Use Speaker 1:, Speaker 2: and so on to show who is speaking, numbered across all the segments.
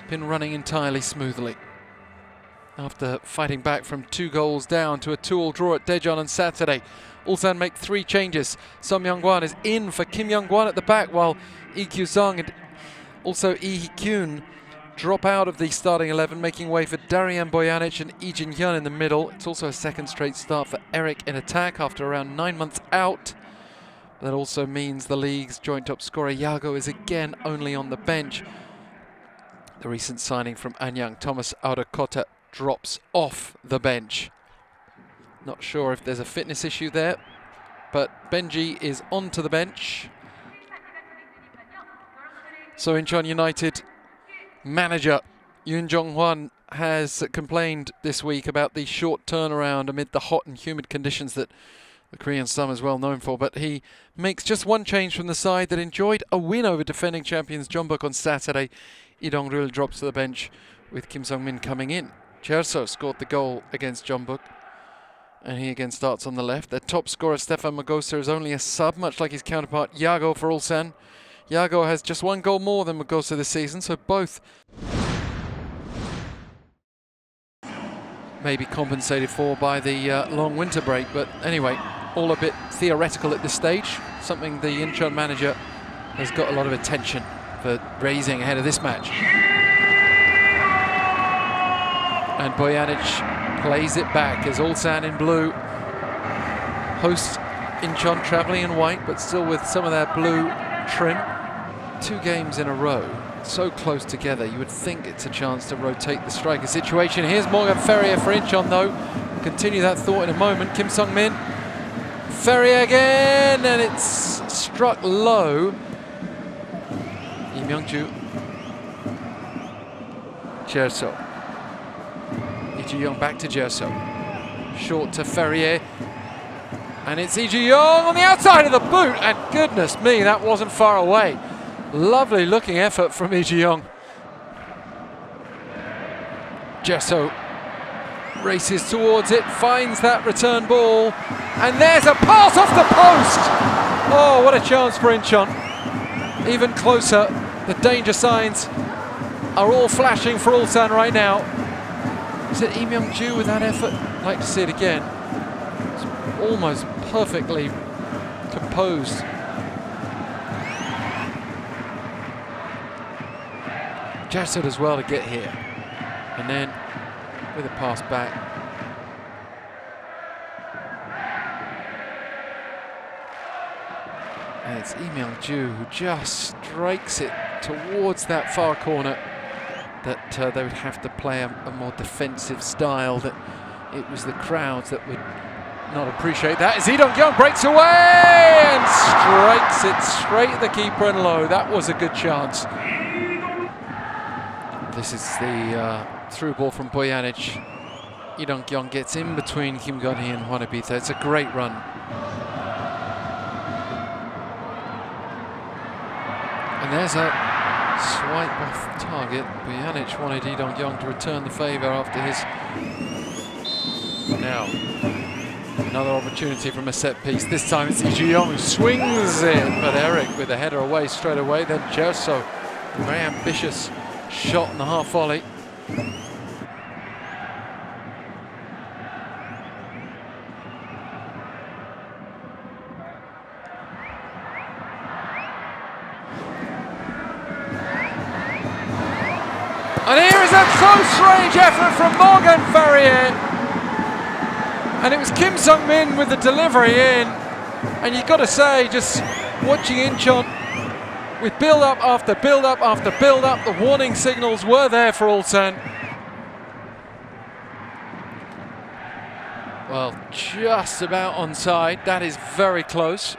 Speaker 1: been running entirely smoothly. After fighting back from 2 goals down to a 2-2 draw at Daejeon on Saturday, Ulsan make 3 changes. Som Young-gwan is in for Kim Young-gwan at the back, while Lee Kyu-sung and also Lee Hee-kyun drop out of the starting 11, making way for Darian Bojanic and Lee Jin-hyun in the middle. It's also a second straight start for Eric in attack after around 9 months out. That also means the league's joint top scorer Yago is again only on the bench. The recent signing from Anyang, Thomas Audakota, drops off the bench. Not sure if there's a fitness issue there, but Benji is onto the bench. So Incheon United manager Yoon Jong-hwan has complained this week about the short turnaround amid the hot and humid conditions that the Korean summer is well known for, but he makes just one change from the side that enjoyed a win over defending champions Jeonbuk on Saturday. Lee Dong-rul drops to the bench with Kim Sung-min coming in. Cherso scored the goal against Jeonbuk, and he again starts on the left. Their top scorer Stefan Magosa is only a sub, much like his counterpart Yago for Ulsan. Yago has just 1 goal more than Magosa this season, so both may be compensated for by the long winter break. But anyway, all a bit theoretical at this stage, something the Incheon manager has got a lot of attention for raising ahead of this match. And Bojanic plays it back as Ulsan in blue hosts Incheon, travelling in white, but still with some of their blue trim. 2 games in a row, so close together, you would think it's a chance to rotate the striker situation. Here's Morgan Ferrier for Incheon though. We'll continue that thought in a moment. Kim Sung-min, Ferrier again, and it's struck low. Lee Myung-ju, Cherso. Lee Ji-young back to Cherso. Short to Ferrier. And it's Lee Ji-young on the outside of the boot, and goodness me, that wasn't far away. Lovely looking effort from Lee Ji-young. Cherso races towards it, finds that return ball, and there's a pass off the post! Oh, what a chance for Incheon. Even closer, the danger signs are all flashing for Ulsan right now. Is it Lee Myung-ju with that effort? I'd like to see it again. It's almost perfectly composed. Cherso does well to get here, and then with a pass back. And it's Lee Myung-ju who just strikes it towards that far corner, that they would have to play a more defensive style, that it was the crowds that would not appreciate that. As Lee Dong-kyung breaks away and strikes it straight at the keeper and low. That was a good chance. This is the through ball from Bojanic. Lee Dong-kyung gets in between Kim Gun-hee and Hwanabita. It's a great run. And there's a swipe off target. Bojanic wanted Lee Dong-kyung to return the favour after his... Now, another opportunity from a set piece. This time it's Lee Ji-young who swings it, but Eric with the header away straight away. Then Cherso, a very ambitious shot in the half volley. And here is a close-range effort from Morgan Ferrier. And it was Kim Sung-min with the delivery in. And you've got to say, just watching Incheon with build-up after build-up after build-up, the warning signals were there for Ulsan. Well, just about onside. That is very close.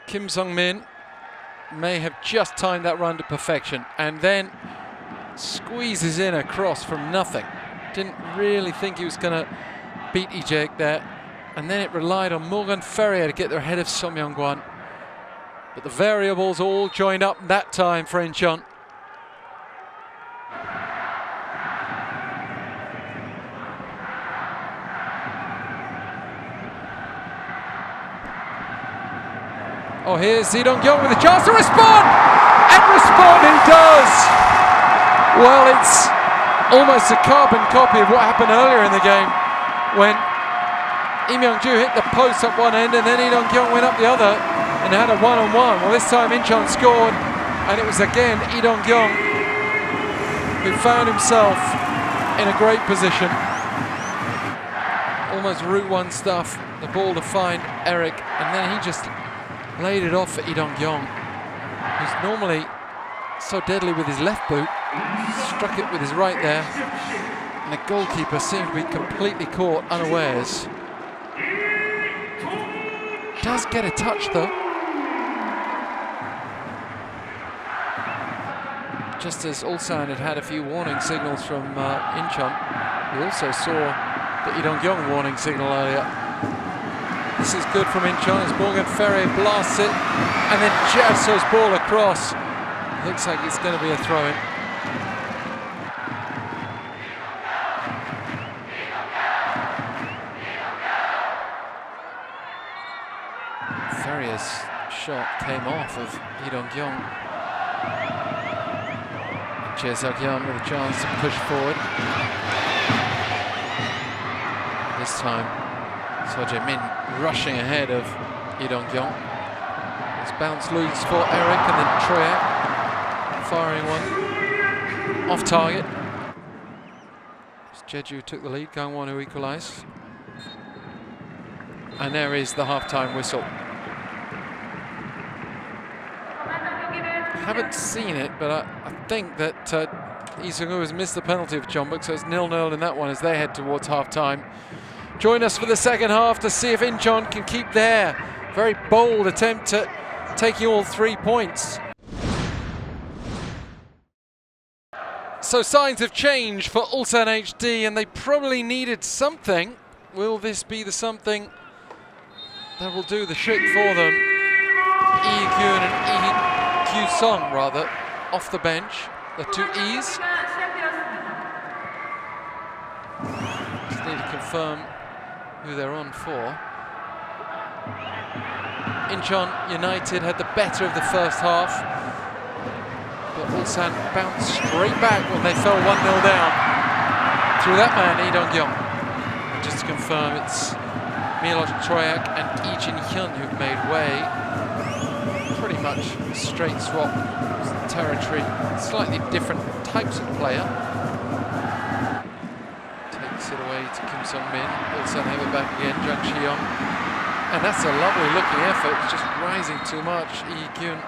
Speaker 1: Kim Sung-min may have just timed that run to perfection, and then squeezes in a cross from nothing. Didn't really think he was going to beat Ijek there, and then it relied on Morgan Ferrier to get there ahead of Som Young-gwan. But the variables all joined up that time for Incheon. Oh, here's Lee Dong-kyung with a chance to respond! And respond he does! Well, it's almost a carbon copy of what happened earlier in the game when Im Young-ju hit the post up one end and then Lee Dong-kyung went up the other and had a one-on-one. Well, this time Incheon scored, and it was again Lee Dong-kyung who found himself in a great position. Almost Route 1 stuff, the ball to find Eric, and then he just laid it off for Lee Dong-kyung, who's normally so deadly with his left boot. Struck it with his right there, and the goalkeeper seemed to be completely caught unawares. Does get a touch though. Just as Ulsan had a few warning signals from Incheon, we also saw the Lee Dong-kyung warning signal earlier. This is good from Incheon as Morgan Ferrier blasts it and then jabs his ball across. Looks like it's going to be a throw-in. Ferrier's shot came off of Lee Dong-kyung. Jae Seok-yeon with a chance to push forward. This time, Seo Jae-min rushing ahead of Lee Dong-kyung. It's bounced loose for Eric, and then Troyak firing one off target. Jeju took the lead, Gangwon who equalised. And there is the half-time whistle. Haven't seen it, but I think that Lee Seung-woo has missed the penalty of Jeonbuk, so it's 0-0 in that one as they head towards half-time. Join us for the second half to see if Incheon can keep their very bold attempt at taking all 3 points. So signs of change for Ulsan HD, and they probably needed something. Will this be the something that will do the trick for them? Lee Kyun and Lee Kyu-sung, rather, off the bench. The two E's. Just need to confirm who they're on for. Incheon United had the better of the first half, but Ulsan bounced straight back when they fell 1-0 down through that man, Lee Dong-kyung. Just to confirm, it's Milot Troyak and Lee Jin-hyun who've made way. Pretty much straight swap territory, slightly different types of player. Takes it away to Kim Sung-min. Ulsan have it back again, Jung Shi-young. And that's a lovely looking effort, it's just rising too much. Lee Kyun.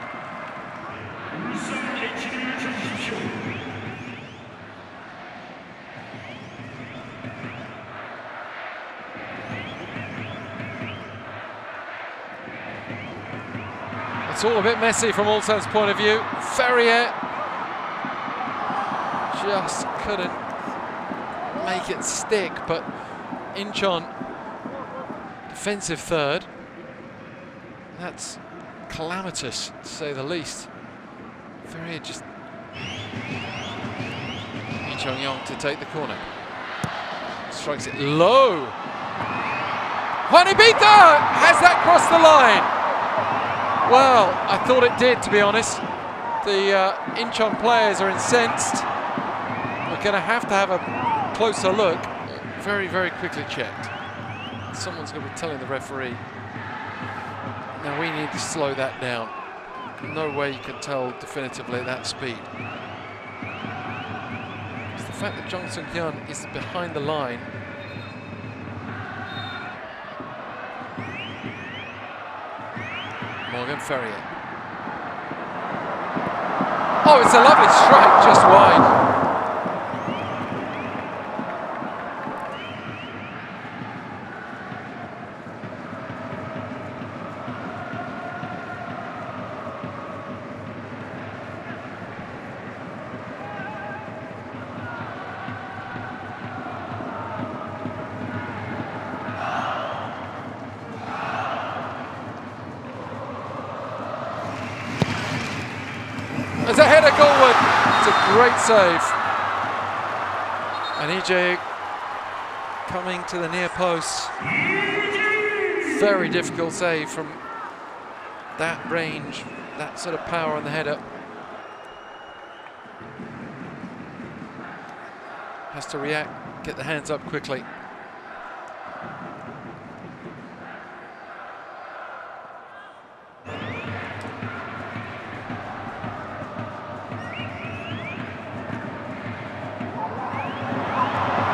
Speaker 1: It's all a bit messy from Ulsan's point of view. Ferrier just couldn't make it stick, but Incheon defensive third. That's calamitous, to say the least. Ferrier just... Lee Chong-yong to take the corner. Strikes it low. Juanibita has that crossed the line. Well, I thought it did, to be honest. The Incheon players are incensed. We're going to have a closer look. Very, very quickly checked. Someone's going to be telling the referee, now we need to slow that down. No way you can tell definitively at that speed. It's the fact that Jung Sung-hyun is behind the line. Morgan Ferrier. Oh, it's a lovely strike, just wide. There's a header goalward. It's a great save. And EJ coming to the near post. Very difficult save from that range, that sort of power on the header. has to react, get the hands up quickly.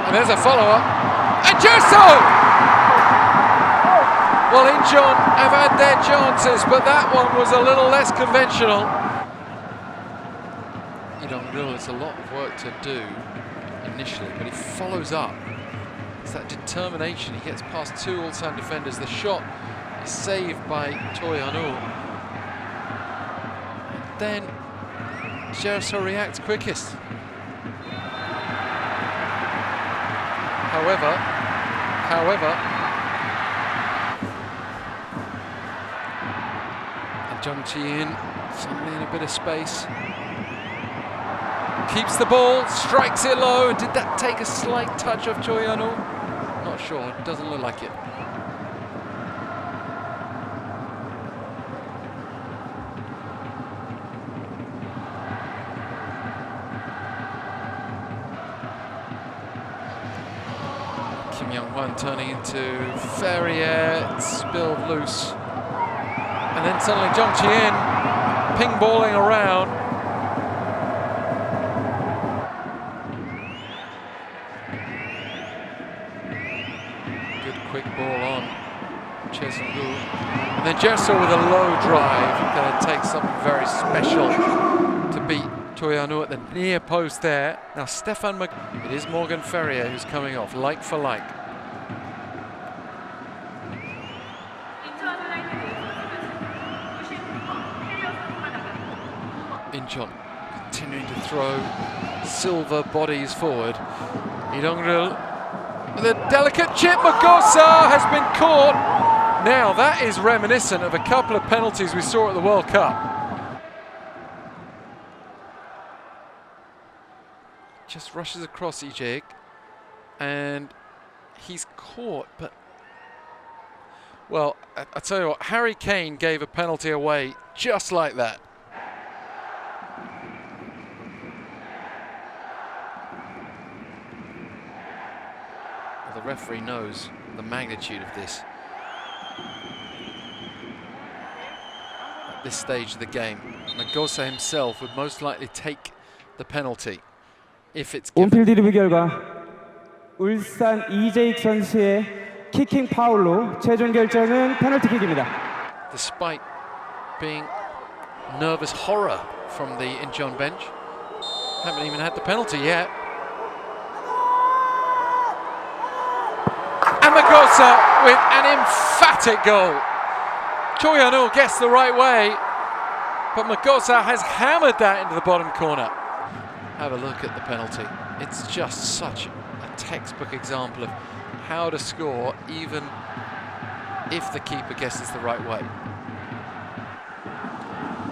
Speaker 1: And there's a follow-up. And Jerso! Well, Incheon have had their chances, but that one was a little less conventional. It's a lot of work to do initially, but he follows up. It's that determination. He gets past two Ulsan defenders. The shot is saved by Choi Hyun-woo. Then Jerso reacts quickest. However, and Jung Chi-in suddenly in a bit of space. Keeps the ball, strikes it low. Did that take a slight touch of Choi Hyun-woo? Not sure, it doesn't look like it. Kim Young-hwan turning into Ferrier, spilled loose. And then suddenly Jung Chi-in ping-balling around. Quick ball on Chesung-gu. And then Jerso with a low drive. Going to take something very special to beat Choi Hyun-woo at the near post there. Now it is Morgan Ferrier who's coming off, like for like. Incheon continuing to throw silver bodies forward. Lee Dong-ril with a delicate chip. Magosa has been caught. Now that is reminiscent of a couple of penalties we saw at the World Cup. Just rushes across Ijek and he's caught, but well, I tell you what, Harry Kane gave a penalty away just like that. The referee knows the magnitude of this. At this stage of the game, Magosa himself would most likely take the penalty if it's given.
Speaker 2: 온필드 리뷰 결과 울산 이재익 선수의 키킹 파울로 최종 결정은 페널티킥입니다.
Speaker 1: Despite being nervous horror from the Incheon bench, haven't even had the penalty yet. And Magosa with an emphatic goal. Choi Hyun-woo gets the right way, but Magosa has hammered that into the bottom corner. Have a look at the penalty. It's just such a textbook example of how to score even if the keeper guesses the right way.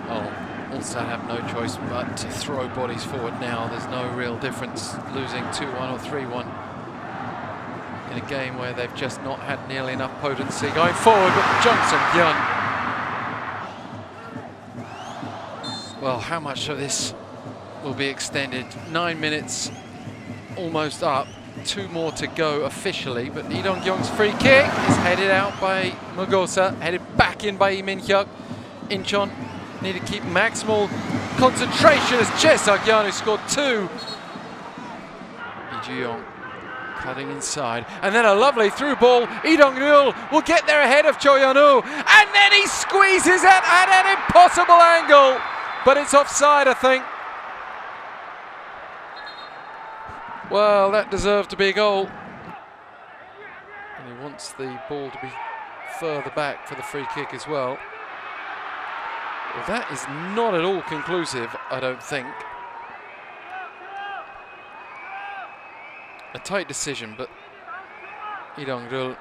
Speaker 1: Oh, Ulsan have no choice but to throw bodies forward now. There's no real difference losing 2-1 or 3-1. In a game where they've just not had nearly enough potency going forward, but Jung Sung-hyun. Well, how much of this will be extended? 9 minutes almost up, 2 more to go officially, but Lee Dong-kyung's free kick is headed out by Magosa, headed back in by Lee Min-hyuk. Incheon need to keep maximal concentration as Choi Suk-yeon, who scored 2. Lee Ju-yong cutting inside, and then a lovely through ball. Lee Dong-ril will get there ahead of Choi Hyun-woo, and then he squeezes it at an impossible angle, but it's offside, I think. Well, that deserved to be a goal. And he wants the ball to be further back for the free kick as well. Well, that is not at all conclusive, I don't think. A tight decision, but Lee Dong-ril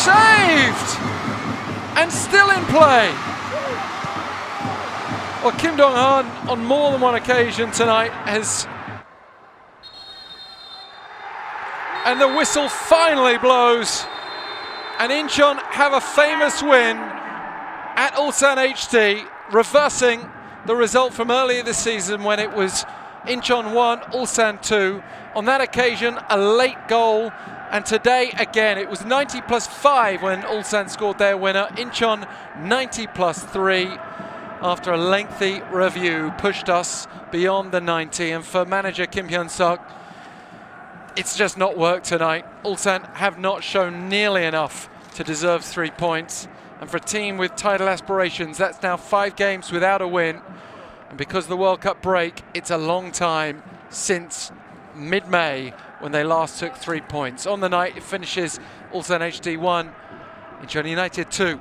Speaker 1: saved and still in play. Well, Kim Dong-han on more than one occasion tonight has, and the whistle finally blows. And Incheon have a famous win at Ulsan HD, reversing the result from earlier this season when it was Incheon 1, Ulsan 2. On that occasion, a late goal, and today again it was 90+5 when Ulsan scored their winner. Incheon 90+3 after a lengthy review pushed us beyond the 90, and for manager Kim Hyun-suk, it's just not worked tonight. Ulsan have not shown nearly enough to deserve 3 points. And for a team with title aspirations, that's now 5 games without a win. And because of the World Cup break, it's a long time since mid-May when they last took 3 points. On the night, it finishes Ulsan HD 1, Incheon United 2.